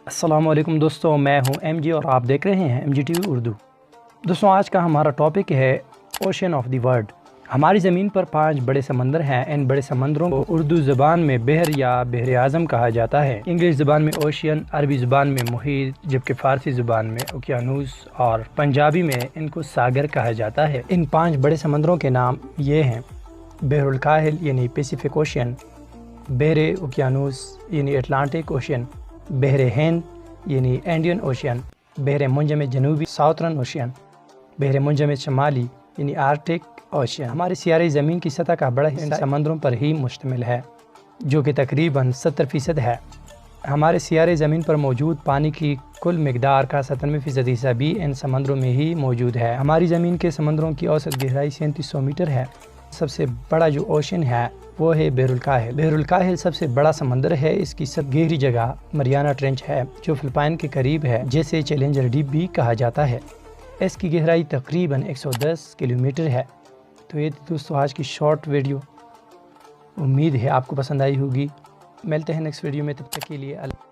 السلام علیکم دوستوں، میں ہوں ایم جی اور آپ دیکھ رہے ہیں M G T V Urdu. دوستوں، آج کا ہمارا ٹاپک ہے اوشین آف دی ورلڈ۔ ہماری زمین پر 5 بڑے سمندر ہیں۔ ان بڑے سمندروں کو اردو زبان میں بحر یا بحر اعظم کہا جاتا ہے، انگلش زبان میں اوشین، عربی زبان میں محیط، جبکہ فارسی زبان میں اوقیانوس اور پنجابی میں ان کو ساگر کہا جاتا ہے۔ ان 5 بڑے سمندروں کے نام یہ ہیں: بحر الکاہل یعنی پیسیفک اوشین، بحر اوقیانوس یعنی اٹلانٹک اوشین، بحر ہند یعنی انڈین اوشین، بحر منجمد جنوبی ساؤترن اوشین، بحر منجمد شمالی یعنی آرکٹک اوشین۔ ہماری سیارہ زمین کی سطح کا بڑا حصہ سمندروں پر ہی مشتمل ہے، جو کہ تقریباً 70% ہے۔ ہمارے سیارہ زمین پر موجود پانی کی کل مقدار کا 97% حصہ بھی ان سمندروں میں ہی موجود ہے۔ ہماری زمین کے سمندروں کی اوسط گہرائی 3700 میٹر ہے۔ سب سے بڑا جو اوشین ہے وہ ہے بحر الکاہل۔ بحر الکاہل سب سے بڑا سمندر ہے۔ اس کی سب گہری جگہ مریانہ ٹرنچ ہے، جو فلپائن کے قریب ہے، جسے چیلنجر ڈیپ بھی کہا جاتا ہے۔ اس کی گہرائی تقریباً 110 کلومیٹر ہے۔ تو یہ دوستو آج کی شارٹ ویڈیو، امید ہے آپ کو پسند آئی ہوگی۔ ملتے ہیں نیکسٹ ویڈیو میں، تب تک کے لیے اللہ